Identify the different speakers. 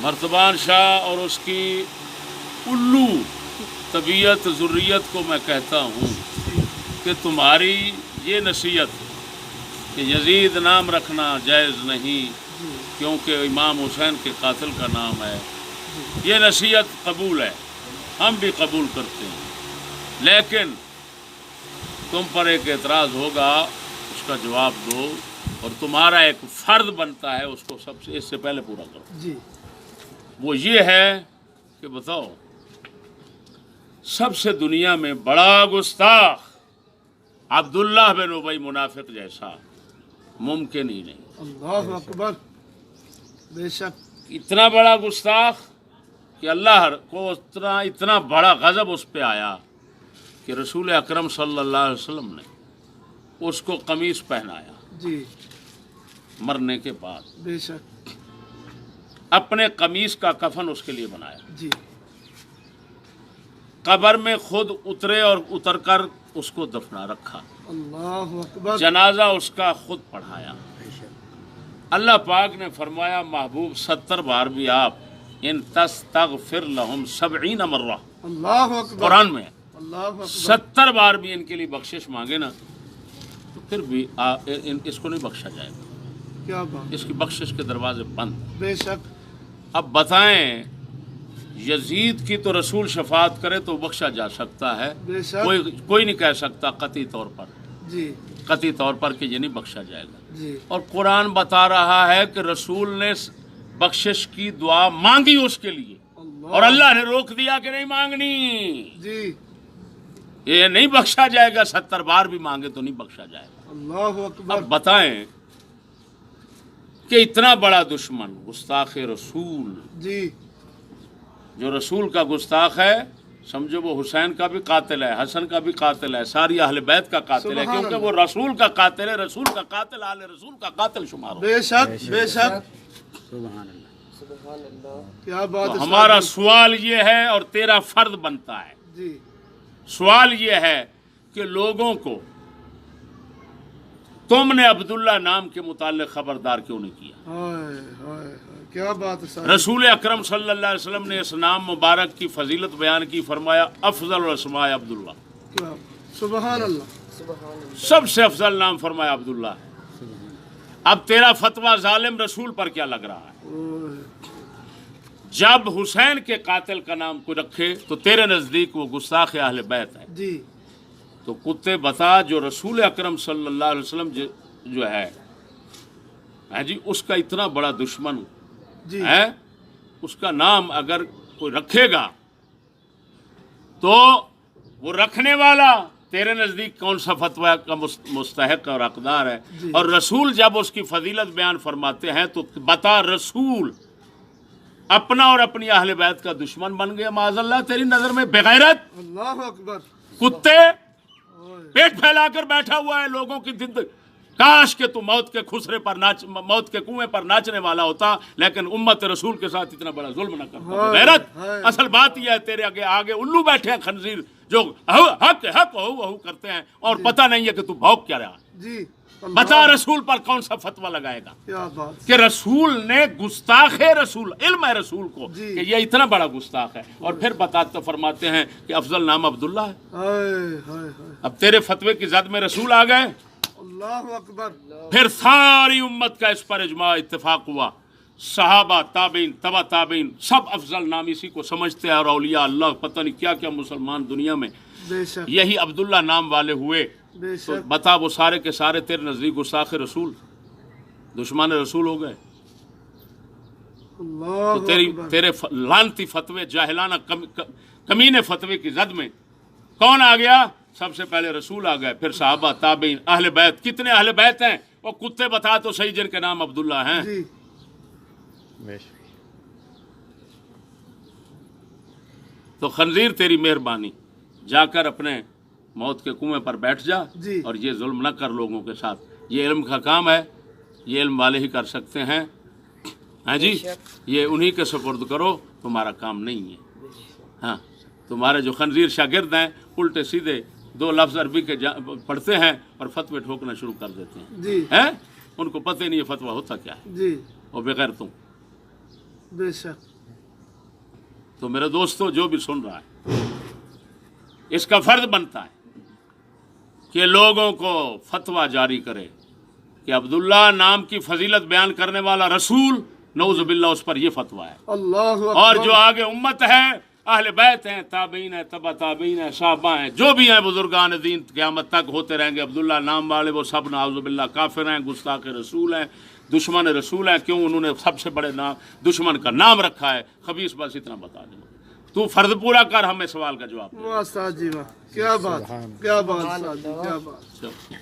Speaker 1: مرتبان شاہ اور اس کی الو طبیعت ذریت کو میں کہتا ہوں کہ تمہاری یہ نصیحت کہ یزید نام رکھنا جائز نہیں کیونکہ امام حسین کے قاتل کا نام ہے، یہ نصیحت قبول ہے، ہم بھی قبول کرتے ہیں، لیکن تم پر ایک اعتراض ہوگا، اس کا جواب دو، اور تمہارا ایک فرض بنتا ہے اس کو اس سے پہلے پورا کرو
Speaker 2: جی
Speaker 1: وہ یہ ہے کہ بتاؤ سب سے دنیا میں بڑا گستاخ عبداللہ بن ابی منافق جیسا ممکن ہی نہیں،
Speaker 2: اللہ اکبر، بے شک،
Speaker 1: اتنا بڑا گستاخ کہ اللہ کو اتنا بڑا غضب اس پہ آیا کہ رسول اکرم صلی اللہ علیہ وسلم نے اس کو قمیص پہنایا
Speaker 2: جی
Speaker 1: مرنے کے بعد،
Speaker 2: بے شک،
Speaker 1: اپنے قمیص کا کفن اس کے لیے بنایا،
Speaker 2: جی
Speaker 1: قبر میں خود اترے اور اتر کر اس کو دفنا رکھا،
Speaker 2: اللہ اکبر،
Speaker 1: جنازہ اس کا خود پڑھایا۔ اللہ پاک نے فرمایا محبوب 70 بار بھی آپ ان تستغفر لہم 70 مرہ،
Speaker 2: اللہ اکبر،
Speaker 1: قرآن میں
Speaker 2: اللہ اکبر،
Speaker 1: 70 بار بھی ان کے لیے بخشش مانگے نا تو پھر بھی اس کو نہیں بخشا جائے گا،
Speaker 2: کیا بات،
Speaker 1: اس کی بخشش کے دروازے بند۔
Speaker 2: بے شک،
Speaker 1: اب بتائیں یزید کی تو رسول شفاعت کرے تو بخشا جا سکتا ہے،
Speaker 2: بے شک،
Speaker 1: کوئی نہیں کہہ سکتا قطعی طور پر،
Speaker 2: جی
Speaker 1: قطعی طور پر کہ یہ نہیں بخشا جائے گا،
Speaker 2: جی،
Speaker 1: اور قرآن بتا رہا ہے کہ رسول نے بخشش کی دعا مانگی اس کے لیے اور اللہ نے روک دیا کہ نہیں مانگنی،
Speaker 2: جی،
Speaker 1: یہ نہیں بخشا جائے گا، 70 بار بھی مانگے تو نہیں بخشا جائے گا۔
Speaker 2: اللہ اکبر،
Speaker 1: اب بتائیں کہ اتنا بڑا دشمن گستاخ رسول،
Speaker 2: جی
Speaker 1: جو رسول کا گستاخ ہے، سمجھو وہ حسین کا بھی قاتل ہے، حسن کا بھی قاتل ہے، ساری اہل بیت کا قاتل ہے،
Speaker 2: سبحان
Speaker 1: کیونکہ
Speaker 2: اللہ،
Speaker 1: وہ رسول کا قاتل ہے، رسول کا قاتل اہل رسول کا قاتل شمار ہو۔
Speaker 2: بے شک، بے شک، کیا بات
Speaker 1: تو
Speaker 2: ہے،
Speaker 1: ہمارا
Speaker 2: صاحب،
Speaker 1: سوال یہ ہے اور تیرا فرض بنتا ہے،
Speaker 2: جی
Speaker 1: سوال یہ ہے کہ لوگوں کو تم نے عبداللہ نام کے متعلق خبردار کیوں نہیں کیا؟
Speaker 2: ہائے ہائے ہائے، کیا بات ہے، صاحب،
Speaker 1: رسول اکرم صلی اللہ علیہ وسلم نے اس نام مبارک کی فضیلت بیان کی، فرمایا افضل الاسماء عبداللہ،
Speaker 2: کیا، سبحان اللہ،
Speaker 1: سب سے افضل نام فرمایا عبداللہ ہے۔ اب تیرا فتویٰ ظالم رسول پر کیا لگ رہا ہے؟
Speaker 2: اوہ،
Speaker 1: جب حسین کے قاتل کا نام کو رکھے تو تیرے نزدیک وہ گستاخ اہل بیت ہے،
Speaker 2: جی
Speaker 1: تو کتے بتا جو رسول اکرم صلی اللہ علیہ وسلم جو ہے جی اس کا اتنا بڑا دشمن
Speaker 2: جی،
Speaker 1: ہے، اس کا نام اگر کوئی رکھے گا تو وہ رکھنے والا تیرے نزدیک کون سا فتویٰ کا مستحق اور حقدار ہے؟
Speaker 2: جی،
Speaker 1: اور رسول جب اس کی فضیلت بیان فرماتے ہیں تو بتا رسول اپنا اور اپنی اہل بیت کا دشمن بن گیا معاذ اللہ تیری نظر میں، بغیرت
Speaker 2: اللہ اکبر،
Speaker 1: کتے،
Speaker 2: اوہ،
Speaker 1: پیٹ پھیلا کر بیٹھا ہوا ہے لوگوں کی کاش کہ تو موت کے خسرے پر موت کے کنویں پر ناچنے والا ہوتا، لیکن امت رسول کے ساتھ اتنا بڑا ظلم نہ کرتا۔
Speaker 2: ہائے،
Speaker 1: غیرت
Speaker 2: ہائے،
Speaker 1: اصل بات یہ ہے، تیرے آگے الو بیٹھے ہیں خنزیر جو حق حق ہو کرتے ہیں اور پتہ نہیں ہے کہ تو بھوک کیا رہا،
Speaker 2: جی،
Speaker 1: بتا رسول پر کون سا فتویٰ لگائے گا
Speaker 2: کیا بات،
Speaker 1: کہ رسول نے گستاخ رسول، علم ہے رسول کو
Speaker 2: جی،
Speaker 1: کہ یہ اتنا بڑا گستاخ ہے، اور پھر بتاتے فرماتے ہیں کہ افضل نام عبداللہ ہے۔
Speaker 2: ہائے ہائے ہائے،
Speaker 1: اب تیرے فتوے کی زد میں رسول آ گئے،
Speaker 2: اللہ اکبر،
Speaker 1: پھر ساری امت کا اس پر اجماع اتفاق ہوا، صحابہ، تابعین، تبع تابعین، سب افضل نام اسی کو سمجھتے ہیں، اور اولیاء اللہ پتہ نہیں کیا کیا مسلمان دنیا میں
Speaker 2: بے شک،
Speaker 1: یہی عبداللہ نام والے ہوئے،
Speaker 2: بے
Speaker 1: تو
Speaker 2: شک،
Speaker 1: بتا وہ سارے کے سارے تیرے نزدیک گستاخ رسول، دشمن رسول ہو گئے؟
Speaker 2: اللہ
Speaker 1: تو
Speaker 2: اکبر،
Speaker 1: تیرے لانتی فتوے، جاہلانہ کمینے فتوے کی زد میں کون آ گیا؟ سب سے پہلے رسول آ گئے، پھر صحابہ، تابعین، اہل بیت۔ کتنے اہل بیت ہیں؟ وہ کتے بتا تو صحیح جن کے نام عبداللہ ہیں۔
Speaker 2: جی،
Speaker 1: تو خنزیر تیری مہربانی، جا کر اپنے موت کے کنویں پر بیٹھ جا،
Speaker 2: جی،
Speaker 1: اور یہ ظلم نہ کر لوگوں کے ساتھ، یہ علم کا کام ہے، یہ علم والے ہی کر سکتے ہیں، ہاں جی، یہ انہی کے سپرد کرو، تمہارا کام نہیں ہے۔ ہاں، تمہارے جو خنزیر شاگرد ہیں الٹے سیدھے 2 لفظ عربی کے پڑھتے ہیں اور فتوے ٹھوکنا شروع کر دیتے ہیں،
Speaker 2: جی،
Speaker 1: ہیں ان کو پتہ نہیں یہ فتویٰ ہوتا کیا ہے،
Speaker 2: جی،
Speaker 1: اور بغیر تم
Speaker 2: بے شک
Speaker 1: تو میرے دوستو جو بھی سن رہا ہے اس کا فرض بنتا ہے کہ لوگوں کو فتویٰ جاری کرے کہ عبداللہ نام کی فضیلت بیان کرنے والا رسول نعوذ باللہ اس پر یہ فتویٰ ہے،
Speaker 2: اللہ
Speaker 1: اور
Speaker 2: اکبر
Speaker 1: جو آگے امت ہے، اہل بیت ہیں، تابعین ہیں، تبع تابعین ہیں، صحابہ ہیں، جو بھی ہیں بزرگان دین قیامت تک ہوتے رہیں گے، عبداللہ نام والے وہ سب نعوذ باللہ کافر ہیں، گستاخ رسول ہیں، دشمن رسول ہیں. کیوں؟ انہوں نے سب سے بڑے نام دشمن کا نام رکھا ہے خبیث. بس اتنا بتا دیں، تو فرض پورا کر، ہمیں سوال کا جواب دے.
Speaker 2: واہ استاد جی واہ، کیا بات، کیا بات استاد جی، کیا بات.
Speaker 1: چلو.